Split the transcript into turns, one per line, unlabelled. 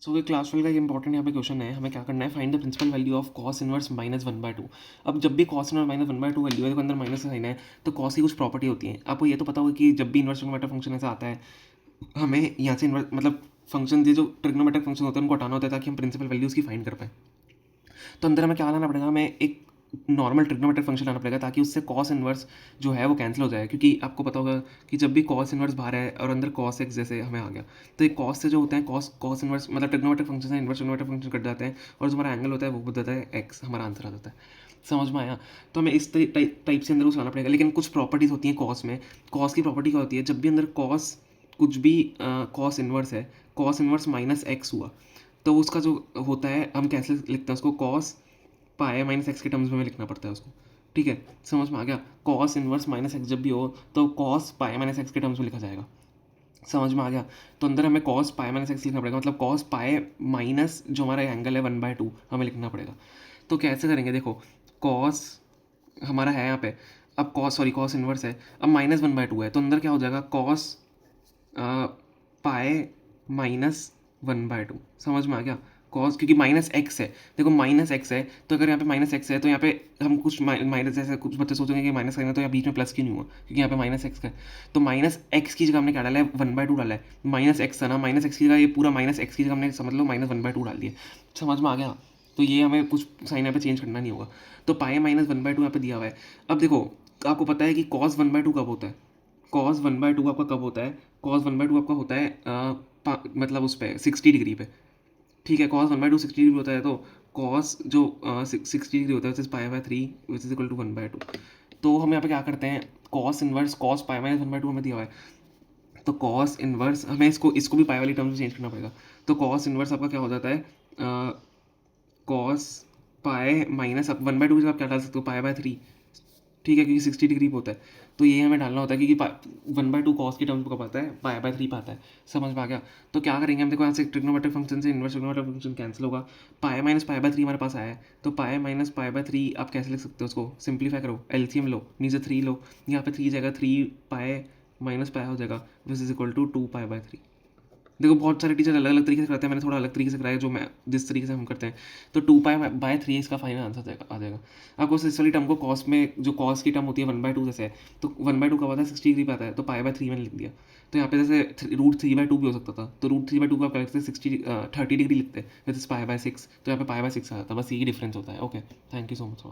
सो ये क्लास 12 का एक इंपॉर्टेंट यहाँ पे क्वेश्चन है, हमें क्या करना है, find the principal value of cos inverse minus 1/2। अब जब भी कॉस इनवर्स माइनस 1/2 वैल्यू है तो अंदर माइनस का साइन है, तो कॉस की कुछ प्रॉपर्टी होती है। आपको ये तो पता होगा कि जब भी इनवर्स ट्रिग्नोमेट्रिक फंक्शन ऐसा आता है, हमें यहाँ से इनवर्स मतलब फंक्शन ये जो ट्रिग्नोमेट्रिक फंक्शन होते हैं उनको हटाना होता है ताकि हम प्रिंसिपल वैल्यूज़ की फाइंड कर पाएँ। तो अंदर हमें क्या लाना पड़ेगा, हमें एक नॉर्मल ट्रिग्नोमेट्रिक फंक्शन लाना पड़ेगा ताकि उससे कॉस इनवर्स जो है वो कैंसिल हो जाए, क्योंकि आपको पता होगा कि जब भी कॉस इनवर्स बाहर है और अंदर कॉस एक्स जैसे हमें आ गया, तो एक कॉस से जो होते हैं कॉस इनवर्स मतलब ट्रिग्नोमेट्रिक फंक्शन से इनवर्स ट्रिग्नोमेट्रिक फंक्शन कट जाते हैं और जो हमारा एंगल होता है वो बदल जाता है एक्स, हमारा आंसर आ जाता है। समझ में आया? तो हमें इस टाइप से अंदर उसको लाना पड़ेगा। लेकिन कुछ प्रॉपर्टीज़ होती हैं कॉस में। कॉस की प्रॉपर्टी क्या होती है, जब भी अंदर कॉस कुछ भी कॉस इनवर्स है, कॉस इनवर्स माइनस एक्स हुआ, तो उसका जो होता है हम कैसे लिखते हैं उसको, कॉस पाए माइनस एक्स के टर्म्स में लिखना पड़ता है उसको। ठीक है, समझ में आ गया? कॉस इनवर्स माइनस एक्स जब भी हो तो कॉस पाए माइनस एक्स के टर्म्स में लिखा जाएगा। समझ में आ गया? तो अंदर हमें कॉस पाए माइनस एक्स लिखना पड़ेगा, मतलब कॉस पाए माइनस जो हमारा एंगल है 1/2 हमें लिखना पड़ेगा। तो कैसे करेंगे, देखो कॉस हमारा है यहाँ पे, अब कॉस इनवर्स है, अब -1/2 है, तो अंदर क्या हो जाएगा, कॉस पाए -1/2। समझ में आ गया? कॉस क्योंकि माइनस एक्स है, देखो माइनस एक्स है, तो अगर यहाँ पे माइनस एक्स है तो यहाँ पे हम कुछ माइनस, जैसे कुछ बच्चे सोचेंगे कि माइनस करना तो यहाँ बीच में प्लस क्यों नहीं हुआ, क्योंकि यहाँ पे माइनस एक्स का है। तो माइनस एक्स की जगह हमने क्या डाला है, 1/2 डाला है। माइनस एक्स था ना, माइनस एक्स की जगह ये पूरा माइनस एक्स की जगह हमने समझ लो -1/2 डाल दिया। समझ में आ गया? तो ये हमें कुछ साइन यहाँ पे चेंज करना नहीं होगा। तो पाए -1/2 यहाँ पे दिया हुआ है। अब देखो आपको पता है कि कॉस 1/2 कब होता है, कॉस 1/2 आपका कब होता है, कॉस 1/2 आपका होता है मतलब उस पर 60 डिग्री पे। ठीक है, कॉस 1/2 60 डिग्री होता है, तो कॉस जो 60 डिग्री होता है π/3 विच इज इक्वल टू 1/2। तो हम यहाँ पे क्या करते हैं, cos inverse cos pi minus 1/2 हमें दिया हुआ है, तो कॉस इनवर्स हमें इसको भी पाई वाली टर्म में चेंज करना पड़ेगा। तो कॉस इनवर्स आपका क्या हो जाता है, कॉस पाए माइनस आप 1/2 की जगह आप क्या डाल सकते हो, π/3। ठीक है, क्योंकि 60 डिग्री पे होता है, तो ये हमें डालना होता है क्योंकि 1/2 कॉस की टर्म्स कब आता है, π/3 पे आता है। समझ में आ गया? तो क्या करेंगे हम, देखो यहाँ से ट्रिग्नोमेट्रिक फंक्शन से इनवर्स ट्रिग्नोमेट्रिक फंक्शन कैंसिल होगा, पाए माइनस π/3 हमारे पास आया है, तो पाए माइनस π/3 आप कैसे लिख सकते हो उसको, सिंप्लीफाई करो, एलसीएम लो, नीचे 3 लो, यहाँ पे 3 जाएगा, 3 पाए माइनस पाए हो जाएगा, विच इज इक्वल टू 2π/3। देखो बहुत सारे टीचर अलग अलग तरीके से कराते हैं, मैंने थोड़ा अलग तरीके से कराया जो मैं जिस तरीके से हम करते हैं। तो 2π/3 इसका फाइनल आंसर आ जाएगा। आपको इस वाली टर्म को कॉस में जो कॉस की टर्म होती है 1/2 जैसे है, तो 1/2 कब आता है, 60 डिग्री पे आता है, तो π/3 मैंने लिख दिया। तो यहाँ पे जैसे √3/2 भी हो सकता था, तो √3/2 का आप क्या लिखते हैं, 30 डिग्री लिखते हैं, विच इज π/6, तो यहाँ पे π/6 आ जाता है, बस यही डिफरेंस होता है। Okay, thank you so much.